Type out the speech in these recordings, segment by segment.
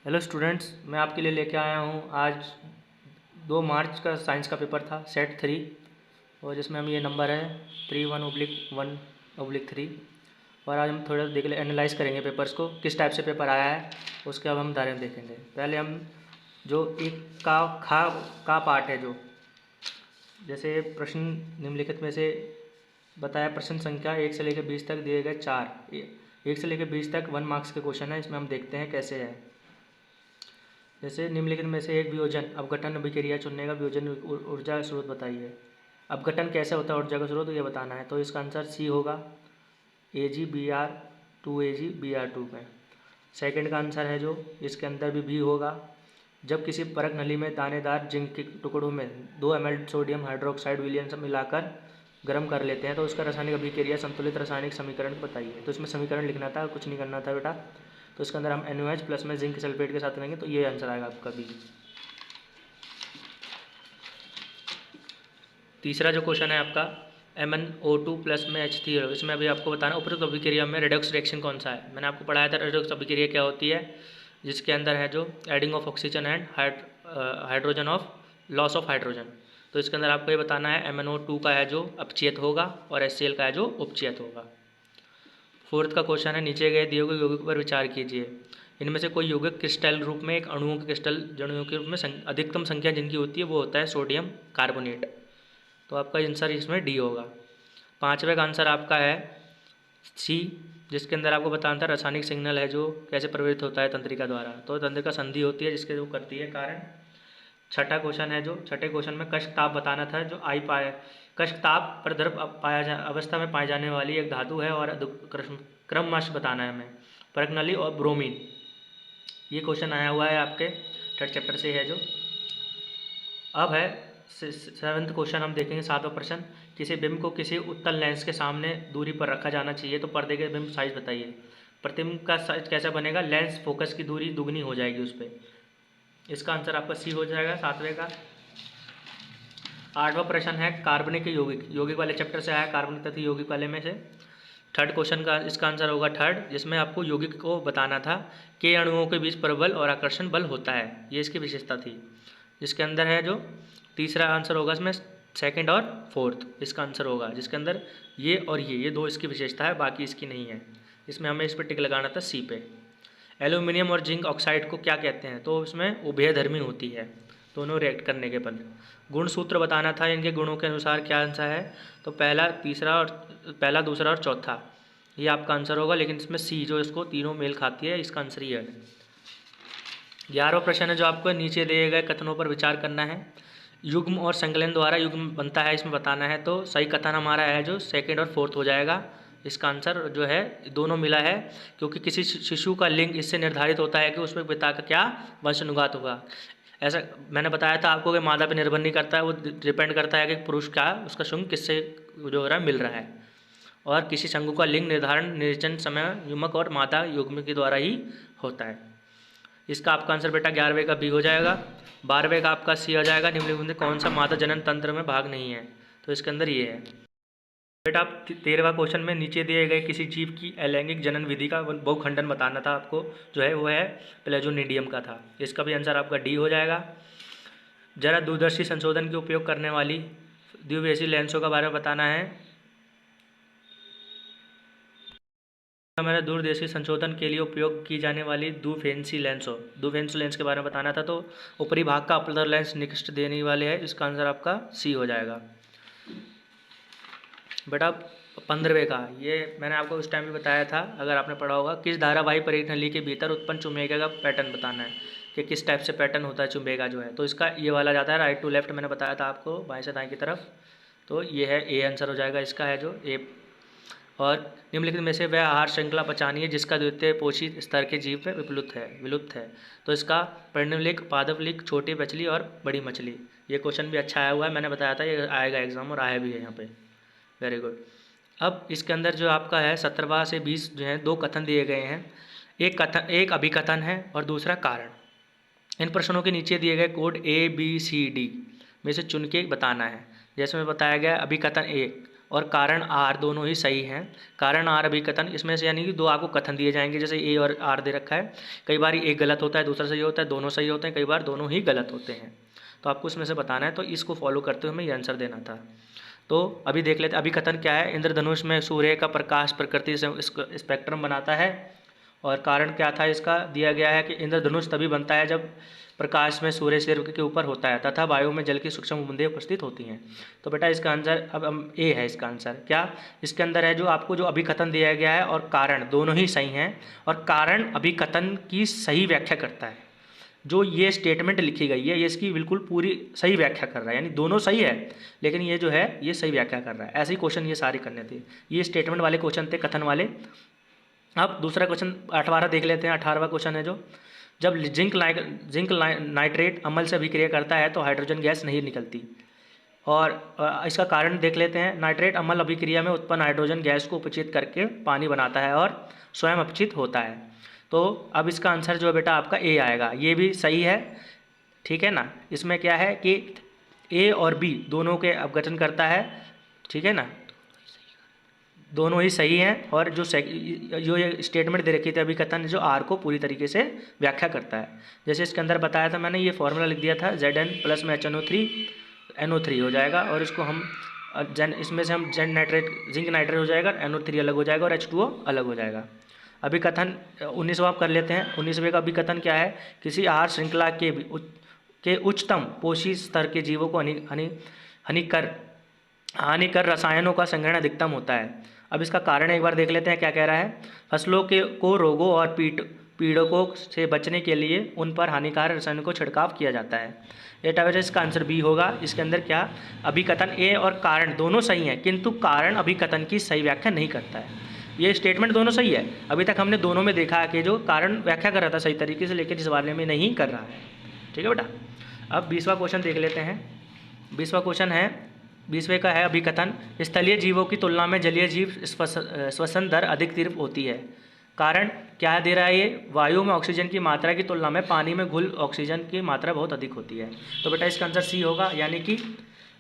Hello students, मैं आपके लिए लेके आया हूँ आज 2 मार्च का साइंस का पेपर था सेट 3। और जिसमें हम ये नंबर है 31/1/3। और आज हम थोड़ा एनालाइज करेंगे पेपर्स को, किस टाइप से पेपर आया है उसके अब हम उदाहरण देखेंगे। पहले हम जो एक का पार्ट है, जो जैसे प्रश्न निम्नलिखित में से बताया प्रश्न संख्या 1 से लेकर 20 तक दिए गए 4 1 से लेकर 20 तक 1 मार्क्स के क्वेश्चन है। इसमें हम देखते हैं कैसे है। जैसे निम्नलिखित में से एक वियोजन अपघटन अभिक्रिया चुनने का वियोजन ऊर्जा स्रोत बताइए। अपघटन कैसे होता है, ऊर्जा का स्रोत ये बताना है। तो इसका आंसर सी होगा, AgBr2 में। सेकंड का आंसर है जो इसके अंदर भी होगा। जब किसी परख नली में दानेदार जिंक के टुकड़ों में 2 ml सोडियम हाइड्रोक्साइड विलयन से मिलाकर गर्म कर लेते हैं तो उसका रासायनिक अभिक्रिया संतुलित रासायनिक समीकरण बताइए। तो इसमें समीकरण लिखना था, कुछ नहीं करना था बेटा। तो इसके अंदर हम NaOH प्लस में जिंक सल्फेट के साथ लेंगे तो ये आंसर आएगा आपका बी। तीसरा जो क्वेश्चन है आपका MnO2 प्लस में H3। इसमें अभी आपको बताना उपरोक्त अभिक्रिया में रेडॉक्स रिएक्शन कौन सा है। मैंने आपको पढ़ाया था रेडॉक्स अभिक्रिया क्या होती है, जिसके अंदर है जो adding of oxygen and hydrogen of loss of hydrogen. तो इसके अंदर आपको ये बताना है MnO2 का है जो अपचयित होगा और HCl का है जो उपचयित होगा। फोर्थ का क्वेश्चन है नीचे गए दिए गए यौगिक पर विचार कीजिए। इनमें से कोई यौगिक क्रिस्टल रूप में एक अणुओं के क्रिस्टल जड़ों के रूप में अधिकतम संख्या जिनकी होती है वो होता है सोडियम कार्बोनेट। तो आपका आंसर इसमें डी होगा। पाँचवें का आंसर आपका है सी, जिसके अंदर आपको बताना था रासायनिक सिग्नल है जो कैसे प्रभावित होता है तंत्रिका द्वारा। तो तंत्रिका संधि होती है जिसके जो करती है कारण। छठा क्वेश्चन है जो छठे क्वेश्चन में कष्ट ताप बताना था, जो आई पाए कष्ट ताप पर द्रव अवस्था में पाई जाने वाली एक धातु है और क्रमश बताना है हमें। परगनली और ब्रोमीन, ये क्वेश्चन आया हुआ है आपके थर्ड चैप्टर से है जो। अब है सेवन्थ क्वेश्चन, हम देखेंगे सातवां प्रश्न। किसी बिंब को किसी उत्तल लेंस के सामने दूरी पर रखा जाना चाहिए तो पर्दे के बिंब साइज बताइए। प्रतिबिंब का साइज कैसा बनेगा, लेंस फोकस की दूरी दुगनी हो जाएगी उस पर। इसका आंसर आपका सी हो जाएगा सातवें का। आठवां प्रश्न है कार्बनिक यौगिक, यौगिक वाले चैप्टर से आया कार्बनिक तथा यौगिक वाले में से। थर्ड क्वेश्चन का इसका आंसर होगा थर्ड, जिसमें आपको यौगिक को बताना था के अणुओं के बीच प्रबल और आकर्षण बल होता है, ये इसकी विशेषता थी। जिसके अंदर है जो तीसरा आंसर होगा इसमें सेकंड और फोर्थ इसका आंसर होगा, जिसके अंदर ये और ये दो इसकी विशेषता है, बाकी इसकी नहीं है। इसमें हमें इस पर टिक लगाना था सी पे। एल्यूमिनियम और जिंक ऑक्साइड को क्या कहते हैं, तो इसमें उभयधर्मी होती है, दोनों रिएक्ट करने के बाद। गुण सूत्र बताना था, इनके गुणों के अनुसार क्या आंसर है। तो पहला दूसरा और चौथा ये आपका आंसर होगा, लेकिन इसमें सी जो इसको तीनों मेल खाती है, इसका आंसर ये है। 11वां प्रश्न है जो आपको नीचे दिए गए कथनों पर विचार करना है। युग्म और संकलन द्वारा युग्म बनता है, इसमें बताना है। तो सही कथन हमारा है जो सेकंड और फोर्थ हो जाएगा। इसका आंसर जो है दोनों मिला है, क्योंकि किसी शिशु का लिंग इससे निर्धारित होता है कि उसमें पिता का क्या वंशानुगत होगा। ऐसा मैंने बताया था आपको कि मादा पे निर्भर नहीं करता है, वो डिपेंड करता है कि पुरुष का उसका शुंग किससे जो हो रहा है मिल रहा है। और किसी शंकु का लिंग निर्धारण निर्जन समय युग्मक और मादा युग्म के द्वारा ही होता है। इसका आपका आंसर बेटा 11वें का बी हो जाएगा। 12वें का आपका सी हो जाएगा। निम्नलिखित में कौन सा मादा जनन तंत्र में भाग नहीं है, तो इसके अंदर ये है बेटा। आप 13वां क्वेश्चन में नीचे दिए गए किसी जीव की अलैंगिक जनन विधि का बहुखंडन बताना था आपको, जो है वो है प्लेजोनिडियम का था। इसका भी आंसर आपका डी हो जाएगा। जरा दूरदर्शी संशोधन के उपयोग करने वाली द्विवेशी लेंसों के बारे में बताना है। हमारे दूरदेशी संशोधन के लिए उपयोग की जाने वाली दुफेंसी लेंस के बारे में बताना था। तो ऊपरी भाग का अपलर लेंस निकृष्ट देने वाले है, इसका आंसर आपका सी हो जाएगा बेटा। 15वें का ये मैंने आपको उस टाइम भी बताया था, अगर आपने पढ़ा होगा। किस धारावाही परिघ नली के भीतर उत्पन्न चुंबकीय का पैटर्न बताना है कि किस टाइप से पैटर्न होता है चुंबकीय का जो है। तो इसका ये वाला जाता है राइट टू लेफ्ट, मैंने बताया था आपको बाएं से दाएं की तरफ। तो ये है ए आंसर हो जाएगा इसका, है जो ए। और निम्नलिखित में से वह आहार श्रृंखला पहचानी है जिसका द्वितीय पोषित स्तर के जीव में विलुप्त है। तो इसका पर्णवलिक, पादपलिक, छोटी मछली और बड़ी मछली। ये क्वेश्चन भी अच्छा आया हुआ है, मैंने बताया था ये आएगा एग्जाम और आया भी है यहाँ पे। Very good. अब इसके अंदर जो आपका है 17वां से 20 जो है 2 कथन दिए गए हैं। एक अभिकथन है और दूसरा कारण। इन प्रश्नों के नीचे दिए गए code A B C D में से चुन के बताना है। जैसे में बताया गया अभिकथन ए, और कारण आर दोनों ही सही हैं। कारण आर अभिकथन इसमें से यानी कि दो आपको कथन दिए जाएंगे, जैसे ए और आर दे रखा है। कई बार एक गलत होता है, दूसरा सही होता है, दोनों सही होते हैं, कई बार दोनों ही गलत होते हैं। तो आपको इसमें से बताना है, तो इसको फॉलो करते हुए हमें ये आंसर देना था। तो अभी देख लेते हैं अभिकथन क्या है। इंद्रधनुष में सूर्य का प्रकाश प्रकृति से स्पेक्ट्रम बनाता है। और कारण क्या था इसका, दिया गया है कि इंद्रधनुष तभी बनता है जब प्रकाश में सूर्य सिर के ऊपर होता है तथा वायु में जल की सूक्ष्म बूंदें उपस्थित होती हैं। तो बेटा इसका आंसर अब हम ए है। इसका आंसर क्या इसके अंदर है, जो आपको जो अभिकथन दिया गया है और कारण दोनों ही सही हैं, और कारण अभिकथन की सही व्याख्या करता है। जो ये स्टेटमेंट लिखी गई है ये इसकी बिल्कुल पूरी सही व्याख्या कर रहा है, यानी दोनों सही है लेकिन ये जो है ये सही व्याख्या कर रहा है। ऐसे ही क्वेश्चन ये सारे करने थे, ये स्टेटमेंट वाले क्वेश्चन थे, कथन वाले। अब दूसरा क्वेश्चन 18 देख लेते हैं। 18वां क्वेश्चन है जो, जब जिंक नाइट्रेट अम्ल से अभिक्रिया करता है तो हाइड्रोजन गैस नहीं निकलती। और इसका कारण देख लेते हैं। नाइट्रेट अम्ल अभिक्रिया में उत्पन्न हाइड्रोजन गैस को उपचित करके पानी बनाता है और स्वयं अपचित होता है। तो अब इसका आंसर जो है बेटा आपका ए आएगा। ये भी सही है, ठीक है ना। इसमें क्या है कि ए और बी दोनों के अपघटन करता है, ठीक है ना, दोनों ही सही हैं। और जो ये स्टेटमेंट दे रखी थी अभिकथन, जो आर को पूरी तरीके से व्याख्या करता है। जैसे इसके अंदर बताया था मैंने, ये फॉर्मूला लिख दिया था, Zn प्लस में HNO3 NO3 हो जाएगा, और इसको हम इसमें से हम जिंक नाइट्रेट हो जाएगा, NO3 अलग हो जाएगा और H2O अलग हो जाएगा। अभिकथन 19वां कर लेते हैं। 19वें का अभिकथन क्या है, किसी आहार श्रृंखला के उच्चतम पोषी स्तर के जीवों को हानिकर रसायनों का संग्रहण अधिकतम होता है। अब इसका कारण एक बार देख लेते हैं क्या कह रहा है। फसलों को रोगों और पीड़कों से बचने के लिए उन पर हानिकारक रसायनों को छिड़काव किया जाता है। एटा वजह इसका आंसर बी होगा। इसके अंदर क्या, अभिकथन ए और कारण दोनों सही हैं, किंतु कारण अभिकथन की सही व्याख्या नहीं करता है। ये स्टेटमेंट दोनों सही है। अभी तक हमने दोनों में देखा कि जो कारण व्याख्या कर रहा था सही तरीके से, लेकिन इस बारे में नहीं कर रहा है, ठीक है बेटा। अब 20वां क्वेश्चन देख लेते हैं। 20वां क्वेश्चन है, 20वें का है अभिकथन, स्थलीय जीवों की तुलना में जलीय जीव श्वसन दर अधिक तीव्र होती है। कारण क्या दे रहा है ये, वायु में ऑक्सीजन की मात्रा की तुलना में पानी में घुल ऑक्सीजन की मात्रा बहुत अधिक होती है। तो बेटा इसका आंसर सी होगा। यानी कि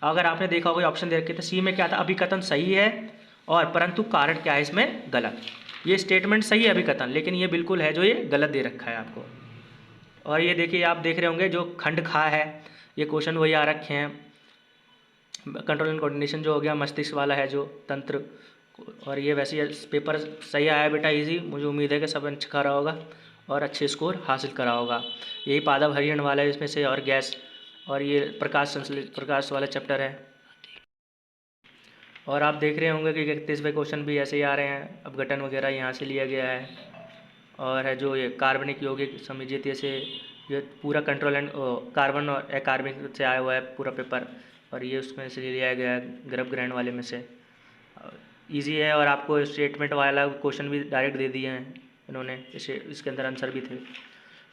अगर आपने देखा होगा ऑप्शन दे रखे थे, सी में क्या था, अभिकथन सही है और परंतु कारण क्या है इसमें गलत। ये स्टेटमेंट सही है अभिकथन, लेकिन ये बिल्कुल है जो ये गलत दे रखा है आपको। और ये देखिए आप देख रहे होंगे जो खंड खा है, ये क्वेश्चन वही आ रखे हैं। कंट्रोल एंड कोऑर्डिनेशन जो हो गया, मस्तिष्क वाला है जो तंत्र। और ये वैसे पेपर सही आया बेटा, इजी। मुझे उम्मीद है कि सब अच्छा करा होगा और अच्छे स्कोर हासिल करा होगा। यही पादप हरियन वाला है इसमें से, और गैस, और ये प्रकाश वाला चैप्टर है। और आप देख रहे होंगे कि 31वें क्वेश्चन भी ऐसे ही आ रहे हैं, अपघटन वगैरह यहाँ से लिया गया है। और है जो ये कार्बनिक यौगिक समझिए से, ये पूरा कंट्रोल एंड कार्बन और अकार्बनिक से आया हुआ है पूरा पेपर। और ये उसमें से लिया गया है गर्भ ग्रहण वाले में से। इजी है, और आपको स्टेटमेंट वाला क्वेश्चन भी डायरेक्ट दे दिए हैं इन्होंने, इसके अंदर आंसर भी थे।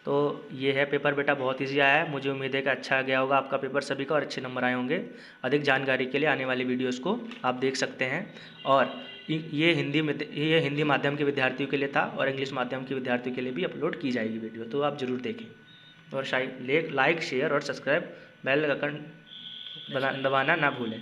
तो ये है पेपर बेटा, बहुत इजी आया है। मुझे उम्मीद है कि अच्छा गया होगा आपका पेपर सभी का और अच्छे नंबर आए होंगे। अधिक जानकारी के लिए आने वाली वीडियोस को आप देख सकते हैं। और ये हिंदी माध्यम के विद्यार्थियों के लिए था, और इंग्लिश माध्यम के विद्यार्थियों के लिए भी अपलोड की जाएगी वीडियो, तो आप ज़रूर देखें। और लाइक शेयर और सब्सक्राइब बेल आइकन दबाना ना भूलें।